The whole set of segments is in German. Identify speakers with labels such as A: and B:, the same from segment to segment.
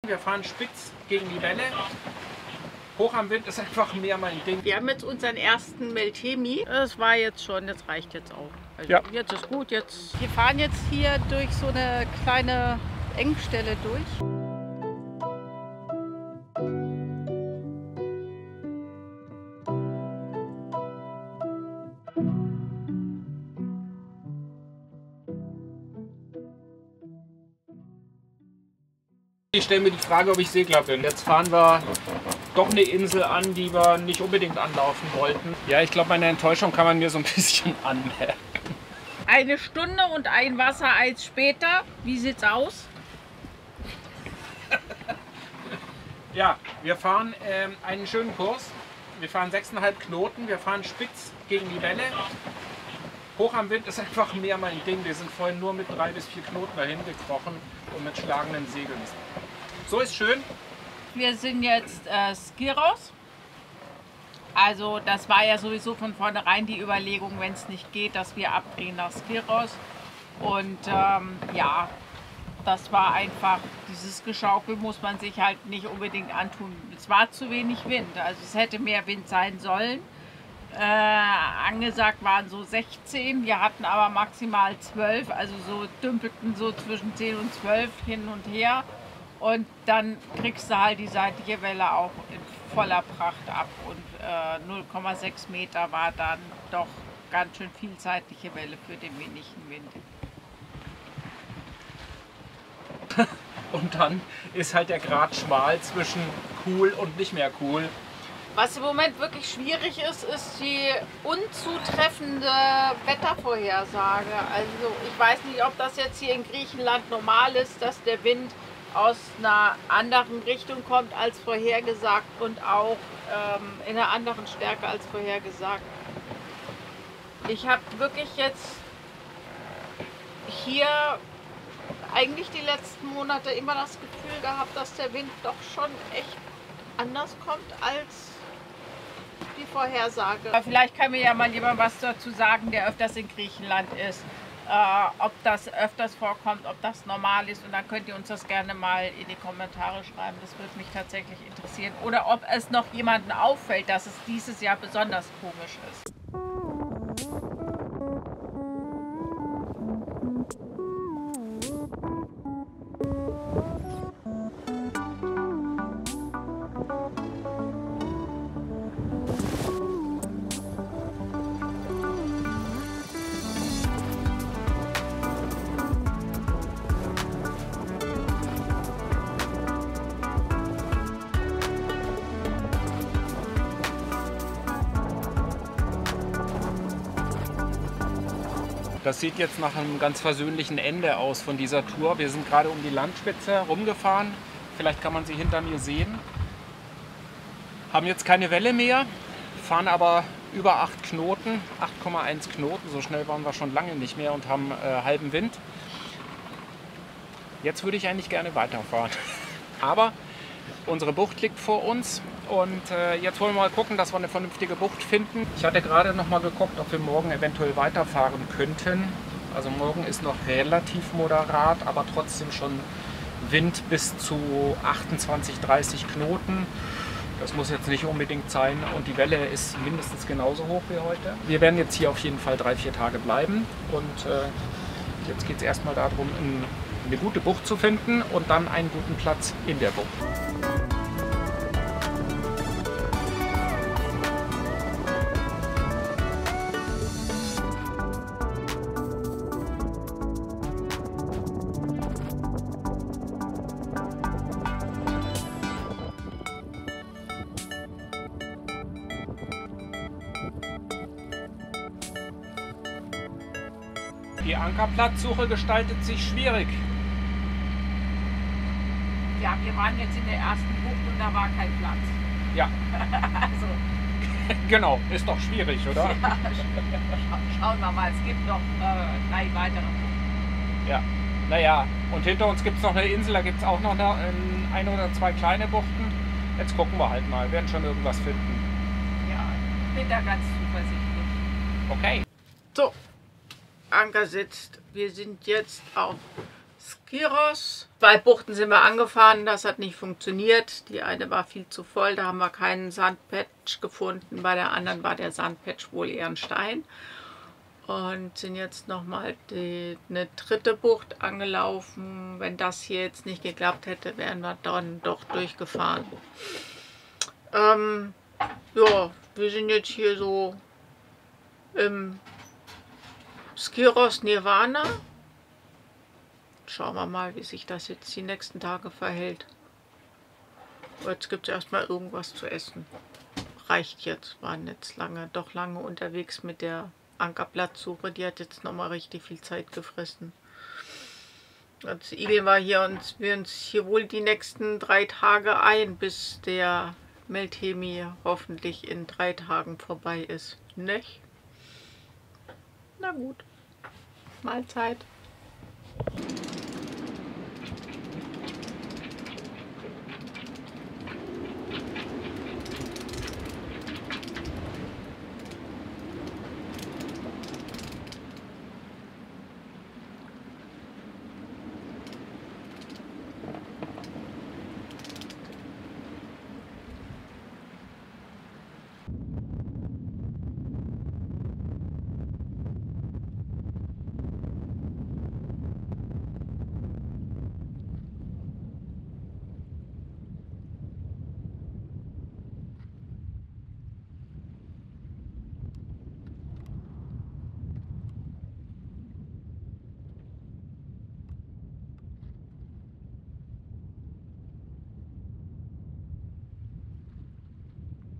A: Wir fahren spitz gegen die Welle. Hoch am Wind ist einfach mehr mein Ding.
B: Wir haben jetzt unseren ersten Meltemi. Das war jetzt schon, das reicht jetzt auch. Also
A: Ja.
B: Jetzt ist gut. Wir fahren jetzt hier durch so eine kleine Engstelle durch.
A: Ich stelle mir die Frage, ob ich Segler bin. Jetzt fahren wir doch eine Insel an, die wir nicht unbedingt anlaufen wollten. Ja, ich glaube, meine Enttäuschung kann man mir so ein bisschen anmerken.
B: Eine Stunde und ein Wassereis später. Wie sieht's aus?
A: Ja, wir fahren einen schönen Kurs. Wir fahren 6,5 Knoten. Wir fahren spitz gegen die Welle. Hoch am Wind ist einfach mehr mein Ding. Wir sind vorhin nur mit 3 bis 4 Knoten dahin gekrochen und mit schlagenden Segeln. So ist schön.
B: Wir sind jetzt Skyros. Also das war ja sowieso von vornherein die Überlegung, wenn es nicht geht, dass wir abdrehen nach Skyros. Und ja, das war einfach, dieses Geschaukel muss man sich halt nicht unbedingt antun. Es war zu wenig Wind, also es hätte mehr Wind sein sollen. Angesagt waren so 16, wir hatten aber maximal 12, also so dümpelten so zwischen 10 und 12 hin und her. Und dann kriegst du halt die seitliche Welle auch in voller Pracht ab. Und 0,6 Meter war dann doch ganz schön viel seitliche Welle für den wenigen Wind.
A: Und dann ist halt der Grat schmal zwischen cool und nicht mehr cool.
B: Was im Moment wirklich schwierig ist, ist die unzutreffende Wettervorhersage. Also ich weiß nicht, ob das jetzt hier in Griechenland normal ist, dass der Wind aus einer anderen Richtung kommt als vorhergesagt und auch in einer anderen Stärke als vorhergesagt. Ich habe wirklich jetzt hier eigentlich die letzten Monate immer das Gefühl gehabt, dass der Wind doch schon echt anders kommt als die Vorhersage. Aber vielleicht kann mir ja mal jemand was dazu sagen, der öfters in Griechenland ist. Ob das öfters vorkommt, ob das normal ist, und dann könnt ihr uns das gerne mal in die Kommentare schreiben. Das würde mich tatsächlich interessieren. Oder ob es noch jemandem auffällt, dass es dieses Jahr besonders komisch ist.
A: Das sieht jetzt nach einem ganz versöhnlichen Ende aus von dieser Tour. Wir sind gerade um die Landspitze rumgefahren. Vielleicht kann man sie hinter mir sehen. Haben jetzt keine Welle mehr, fahren aber über 8 Knoten, 8,1 Knoten. So schnell waren wir schon lange nicht mehr und haben halben Wind. Jetzt würde ich eigentlich gerne weiterfahren. Aber unsere Bucht liegt vor uns. Und jetzt wollen wir mal gucken, dass wir eine vernünftige Bucht finden. Ich hatte gerade noch mal geguckt, ob wir morgen eventuell weiterfahren könnten. Also morgen ist noch relativ moderat, aber trotzdem schon Wind bis zu 28, 30 Knoten. Das muss jetzt nicht unbedingt sein. Und die Welle ist mindestens genauso hoch wie heute. Wir werden jetzt hier auf jeden Fall 3, 4 Tage bleiben. Und jetzt geht es erstmal darum, eine gute Bucht zu finden und dann einen guten Platz in der Bucht. Die Ankerplatzsuche gestaltet sich schwierig.
B: Ja, wir waren jetzt in der ersten Bucht und da war kein Platz.
A: Ja,
B: Also,
A: genau, ist doch schwierig, oder?
B: ja, schauen wir mal, es gibt noch 3 weitere Buchten.
A: Ja, naja, und hinter uns gibt es noch eine Insel, da gibt es auch noch ein oder 2 kleine Buchten. Jetzt gucken wir halt mal, wir werden schon irgendwas finden.
B: Ja, ich bin da ganz zuversichtlich.
A: Okay.
B: So, Anker sitzt. Wir sind jetzt auf Skiros. 2 Buchten sind wir angefahren, das hat nicht funktioniert. Die eine war viel zu voll, da haben wir keinen Sandpatch gefunden. Bei der anderen war der Sandpatch wohl eher ein Stein. Und sind jetzt nochmal eine 3. Bucht angelaufen. Wenn das hier jetzt nicht geklappt hätte, wären wir dann doch durchgefahren. Ja, wir sind jetzt hier so im Skiros Nirvana. Schauen wir mal, wie sich das jetzt die nächsten Tage verhält. Jetzt gibt es erstmal irgendwas zu essen. Reicht jetzt. Waren jetzt doch lange unterwegs mit der Ankerplatzsuche. Die hat jetzt nochmal richtig viel Zeit gefressen. Jetzt igeln wir hier uns hier wohl die nächsten 3 Tage ein, bis der Meltemi hoffentlich in 3 Tagen vorbei ist. Nicht? Na gut. Mahlzeit.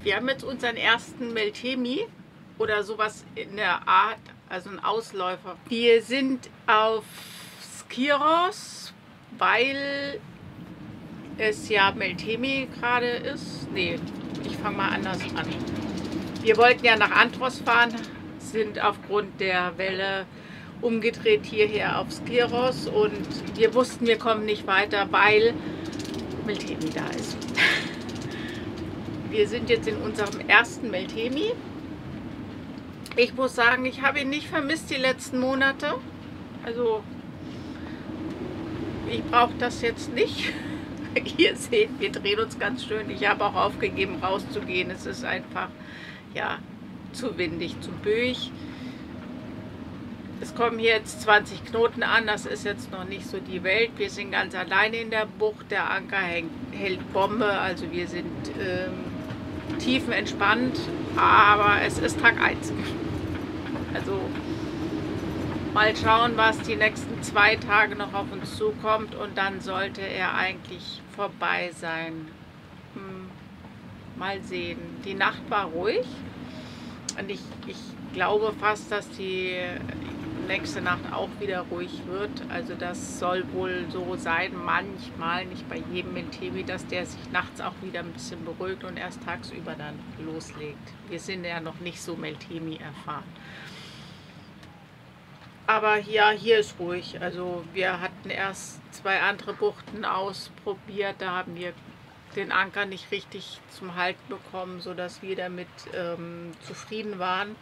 B: Wir haben jetzt unseren ersten Meltemi oder sowas in der Art, also ein Ausläufer. Wir sind auf Skiros, weil es ja Meltemi gerade ist. Nee, ich fange mal anders an. Wir wollten ja nach Antros fahren, sind aufgrund der Welle umgedreht hierher auf Skiros und wir wussten, wir kommen nicht weiter, weil Meltemi da ist. Wir sind jetzt in unserem ersten Meltemi. Ich muss sagen, ich habe ihn nicht vermisst die letzten Monate. Also ich brauche das jetzt nicht. Ihr seht, wir drehen uns ganz schön. Ich habe auch aufgegeben, rauszugehen. Es ist einfach, ja, zu windig, zu böig. Es kommen hier jetzt 20 Knoten an. Das ist jetzt noch nicht so die Welt. Wir sind ganz alleine in der Bucht. Der Anker hält Bombe. Also wir sind tiefenentspannt, aber es ist Tag 1. Also mal schauen, was die nächsten 2 Tage noch auf uns zukommt und dann sollte er eigentlich vorbei sein. Mal sehen. Die Nacht war ruhig und ich glaube fast, dass die nächste Nacht auch wieder ruhig wird. Also das soll wohl so sein, manchmal, nicht bei jedem Meltemi, dass der sich nachts auch wieder ein bisschen beruhigt und erst tagsüber dann loslegt. Wir sind ja noch nicht so Meltemi erfahren. Aber ja, hier ist ruhig. Also wir hatten erst 2 andere Buchten ausprobiert, da haben wir den Anker nicht richtig zum Halten bekommen, sodass wir damit zufrieden waren.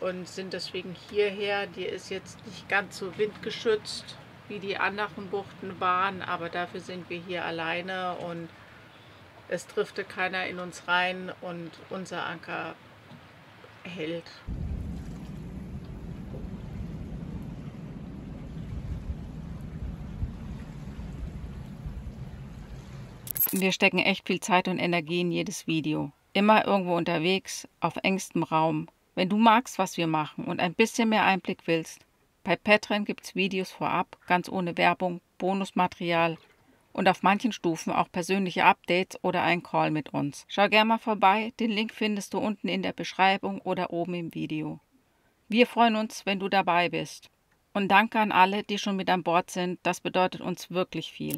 B: Und sind deswegen hierher. Die ist jetzt nicht ganz so windgeschützt, wie die anderen Buchten waren, aber dafür sind wir hier alleine und es driftet keiner in uns rein und unser Anker hält.
C: Wir stecken echt viel Zeit und Energie in jedes Video. Immer irgendwo unterwegs, auf engstem Raum. Wenn du magst, was wir machen und ein bisschen mehr Einblick willst, bei Patreon gibt es Videos vorab, ganz ohne Werbung, Bonusmaterial und auf manchen Stufen auch persönliche Updates oder ein Call mit uns. Schau gerne mal vorbei, den Link findest du unten in der Beschreibung oder oben im Video. Wir freuen uns, wenn du dabei bist. Und danke an alle, die schon mit an Bord sind, das bedeutet uns wirklich viel.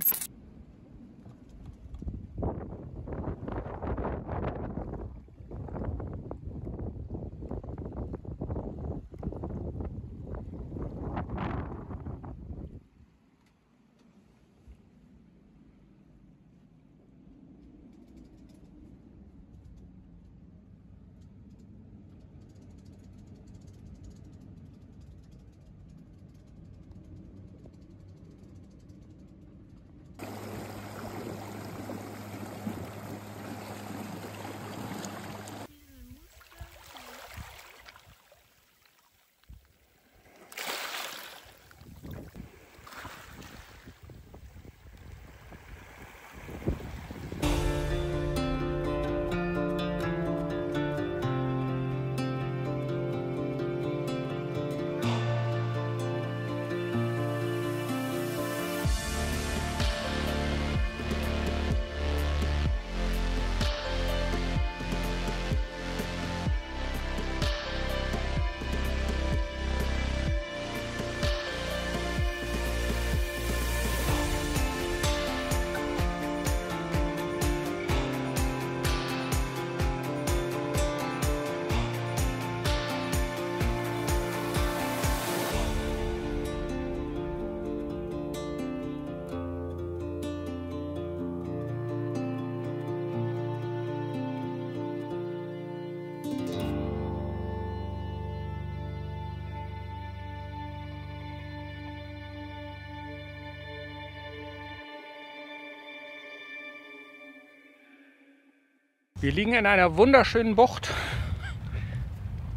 A: Wir liegen in einer wunderschönen Bucht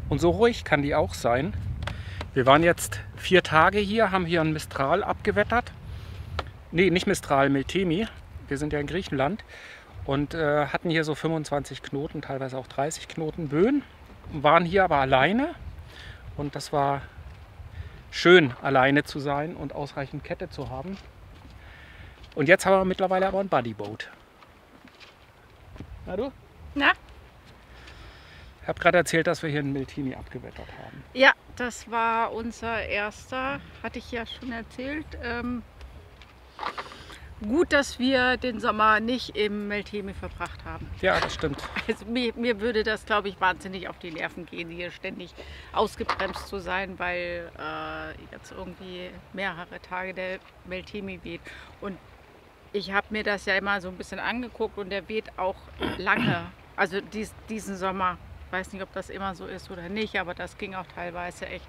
A: und so ruhig kann die auch sein. Wir waren jetzt 4 Tage hier, haben hier einen Mistral abgewettert. Nee, nicht Mistral, Meltemi. Wir sind ja in Griechenland und hatten hier so 25 Knoten, teilweise auch 30 Knoten Böen. Waren hier aber alleine und das war schön, alleine zu sein und ausreichend Kette zu haben. Und jetzt haben wir mittlerweile aber ein Buddyboat. Na du?
C: Na?
A: Ich habe gerade erzählt, dass wir hier einen Meltemi abgewettert haben.
C: Ja, das war unser erster, hatte ich ja schon erzählt. Gut, dass wir den Sommer nicht im Meltemi verbracht haben.
A: Ja, das stimmt.
C: Also mir würde das, glaube ich, wahnsinnig auf die Nerven gehen, hier ständig ausgebremst zu sein, weil jetzt irgendwie mehrere Tage der Meltemi weht. Und ich habe mir das ja immer so ein bisschen angeguckt und der weht auch lange. Also diesen Sommer. Ich weiß nicht, ob das immer so ist oder nicht, aber das ging auch teilweise echt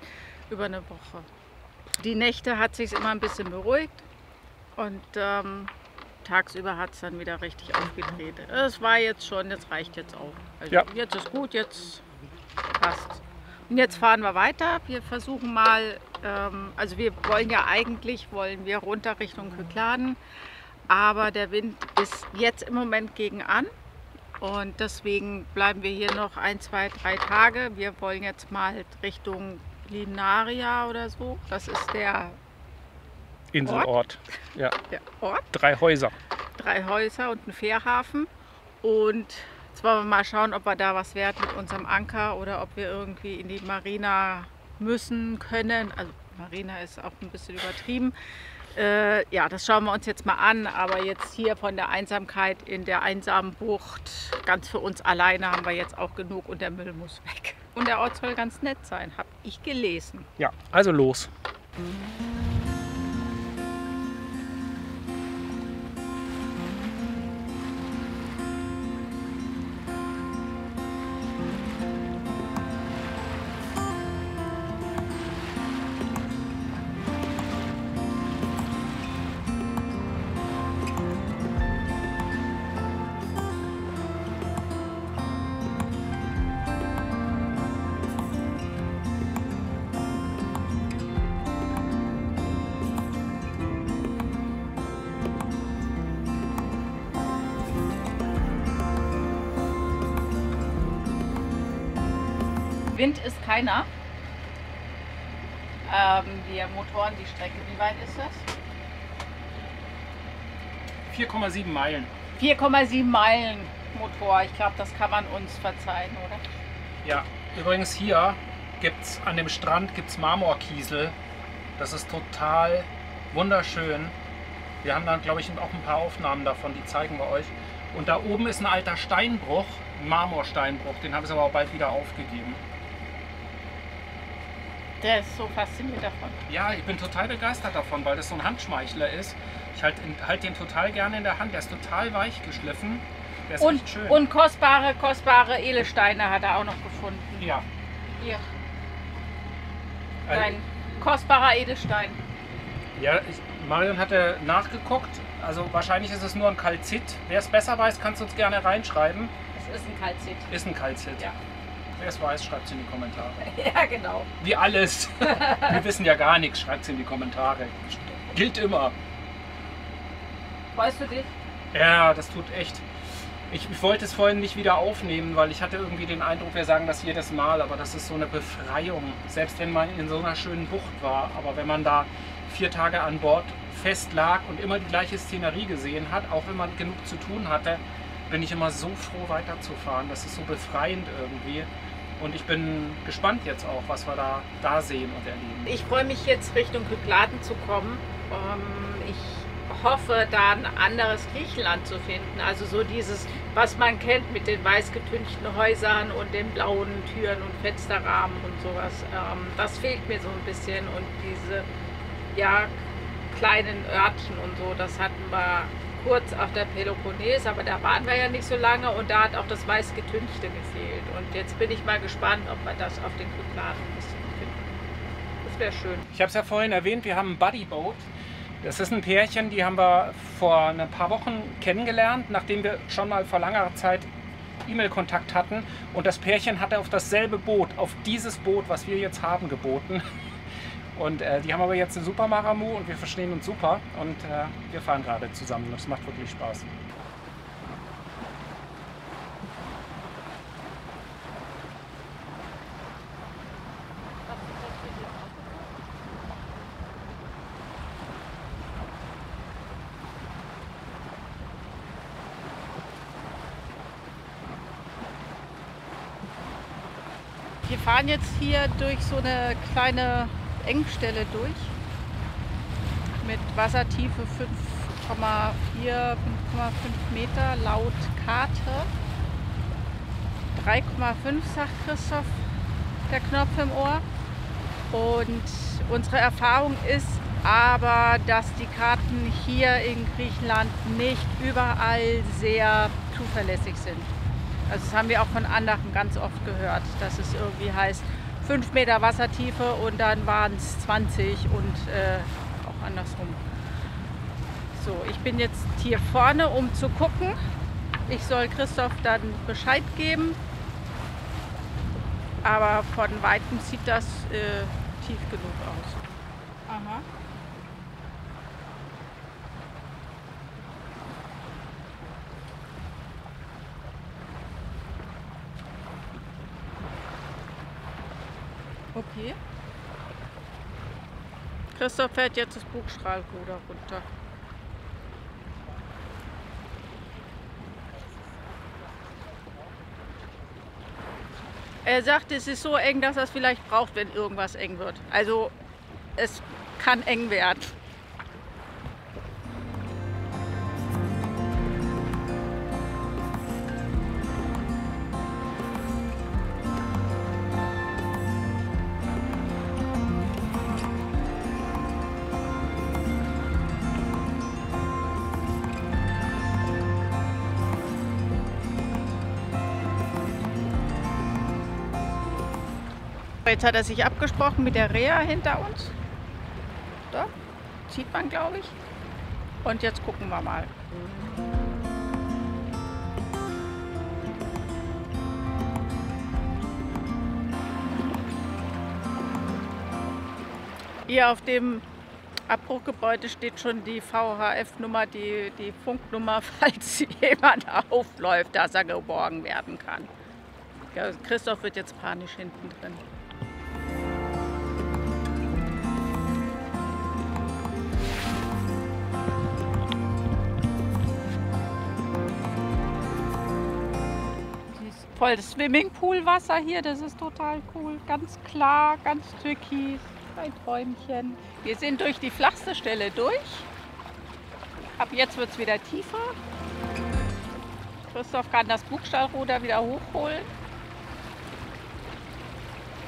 C: über eine Woche. Die Nächte hat sich immer ein bisschen beruhigt und tagsüber hat es dann wieder richtig aufgedreht. Es war jetzt schon, das reicht jetzt auch. Also ja. Jetzt ist gut, jetzt passt. Und jetzt fahren wir weiter. Wir versuchen mal, also wir wollen ja eigentlich, runter Richtung Kykladen, aber der Wind ist jetzt im Moment gegen an. Und deswegen bleiben wir hier noch 1, 2, 3 Tage. Wir wollen jetzt mal Richtung Linaria oder so. Das ist der
A: Inselort. Ja.
C: Der Ort.
A: 3 Häuser.
C: 3 Häuser und ein Fährhafen. Und jetzt wollen wir mal schauen, ob wir da was werden mit unserem Anker oder ob wir irgendwie in die Marina müssen können. Also Marina ist auch ein bisschen übertrieben. Ja, das schauen wir uns jetzt mal an, aber jetzt hier von der Einsamkeit in der einsamen Bucht, ganz für uns alleine haben wir jetzt auch genug und der Müll muss weg. Und der Ort soll ganz nett sein, habe ich gelesen.
A: Ja, also los.
C: Wind ist keiner. Wir Motoren die Strecke, wie weit ist das?
A: 4,7 Meilen.
C: 4,7 Meilen Motor. Ich glaube, das kann man uns verzeihen, oder?
A: Ja, übrigens hier gibt's an dem Strand gibt's Marmorkiesel. Das ist total wunderschön. Wir haben dann, glaube ich, auch ein paar Aufnahmen davon, die zeigen wir euch. Und da oben ist ein alter Steinbruch, ein Marmorsteinbruch. Den habe ich aber auch bald wieder aufgegeben.
C: Der ist so fasziniert davon.
A: Ja, ich bin total begeistert davon, weil das so ein Handschmeichler ist. Ich halt den total gerne in der Hand. Der ist total weich geschliffen. Der ist echt schön.
C: Und kostbare Edelsteine hat er auch noch gefunden.
A: Ja.
C: Hier. Ein kostbarer Edelstein.
A: Ja, Marion hatte nachgeguckt. Also wahrscheinlich ist es nur ein Kalzit. Wer es besser weiß, kann es uns gerne reinschreiben.
C: Es ist ein Kalzit.
A: Ist ein Kalzit.
C: Ja.
A: Wer es weiß, schreibt es in die Kommentare.
C: Ja, genau.
A: Wie alles. Wir wissen ja gar nichts, schreibt es in die Kommentare. Gilt immer.
C: Freust du dich?
A: Ja, das tut echt. Ich wollte es vorhin nicht wieder aufnehmen, weil ich hatte irgendwie den Eindruck, wir sagen das jedes Mal, aber das ist so eine Befreiung. Selbst wenn man in so einer schönen Bucht war, aber wenn man da 4 Tage an Bord fest lag und immer die gleiche Szenerie gesehen hat, auch wenn man genug zu tun hatte, bin ich immer so froh weiterzufahren. Das ist so befreiend irgendwie. Und ich bin gespannt jetzt auch, was wir da sehen und erleben.
C: Ich freue mich jetzt Richtung Kykladen zu kommen. Ich hoffe, da ein anderes Griechenland zu finden. Also so dieses, was man kennt mit den weiß getünchten Häusern und den blauen Türen und Fensterrahmen und sowas. Das fehlt mir so ein bisschen. Und diese kleinen Örtchen und so, das hatten wir kurz auf der Peloponnes, aber da waren wir ja nicht so lange und da hat auch das weiß getünchte gefehlt. Und jetzt bin ich mal gespannt, ob wir das auf den Kykladen finden. Das wäre schön.
A: Ich habe es ja vorhin erwähnt, wir haben ein Buddyboat. Das ist ein Pärchen, die haben wir vor ein paar Wochen kennengelernt, nachdem wir schon mal vor langer Zeit E-Mail-Kontakt hatten und das Pärchen hatte auf dasselbe Boot, auf dieses Boot, was wir jetzt haben, geboten. Und die haben aber jetzt eine super Maramu und wir verstehen uns super und wir fahren gerade zusammen. Das macht wirklich Spaß.
B: Wir fahren jetzt hier durch so eine kleine Engstelle durch mit Wassertiefe 5,4, 5,5 Meter laut Karte. 3,5 sagt Christoph, der Knopf im Ohr. Und unsere Erfahrung ist aber, dass die Karten hier in Griechenland nicht überall sehr zuverlässig sind. Also das haben wir auch von anderen ganz oft gehört, dass es irgendwie heißt 5 Meter Wassertiefe und dann waren es 20 und auch andersrum. So, ich bin jetzt hier vorne, um zu gucken. Ich soll Christoph dann Bescheid geben. Aber von Weitem sieht das tief genug aus. Aha. Okay. Christoph fährt jetzt das Bugstrahlruder runter. Er sagt, es ist so eng, dass er es vielleicht braucht, wenn irgendwas eng wird. Also es kann eng werden. Jetzt hat er sich abgesprochen mit der Reha hinter uns. Da sieht man, glaube ich. Und jetzt gucken wir mal. Hier auf dem Abbruchgebäude steht schon die VHF-Nummer, die Funknummer, falls jemand aufläuft, dass er geborgen werden kann. Ja, Christoph wird jetzt panisch hinten drin. Voll das Swimmingpool-Wasser hier, das ist total cool. Ganz klar, ganz türkis, ein Träumchen. Wir sind durch die flachste Stelle durch. Ab jetzt wird es wieder tiefer. Christoph kann das Bugstrahlruder wieder hochholen.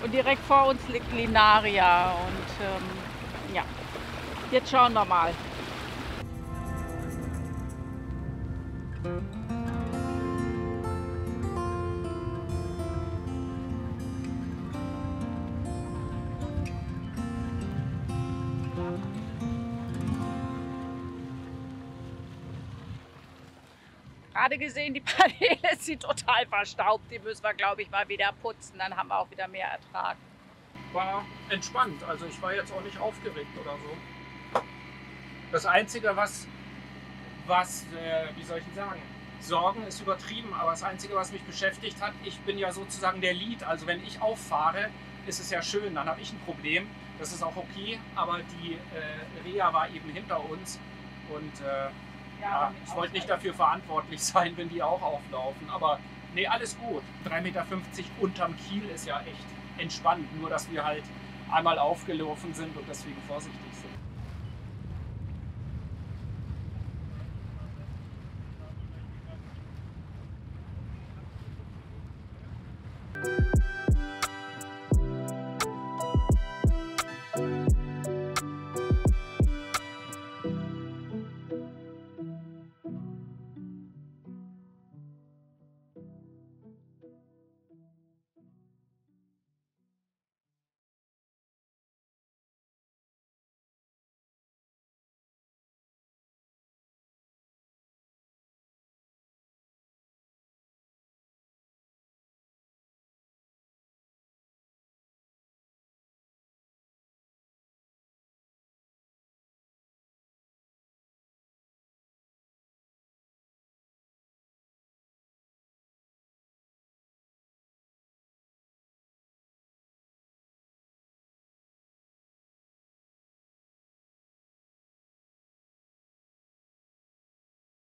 B: Und direkt vor uns liegt Linaria. Und ja, jetzt schauen wir mal. Gerade gesehen, die Paneele sind total verstaubt. Die müssen wir, glaube ich, mal wieder putzen. Dann haben wir auch wieder mehr Ertrag.
A: War entspannt. Also ich war jetzt auch nicht aufgeregt oder so. Das Einzige, wie soll ich denn sagen, Sorgen ist übertrieben, aber das Einzige, was mich beschäftigt hat, ich bin ja sozusagen der Lead. Also wenn ich auffahre, ist es ja schön, dann habe ich ein Problem. Das ist auch okay, aber die Reha war eben hinter uns und ja, ich wollte nicht dafür verantwortlich sein, wenn die auch auflaufen. Aber nee, alles gut. 3,50 Meter unterm Kiel ist ja echt entspannt. Nur, dass wir halt einmal aufgelaufen sind und deswegen vorsichtig sind.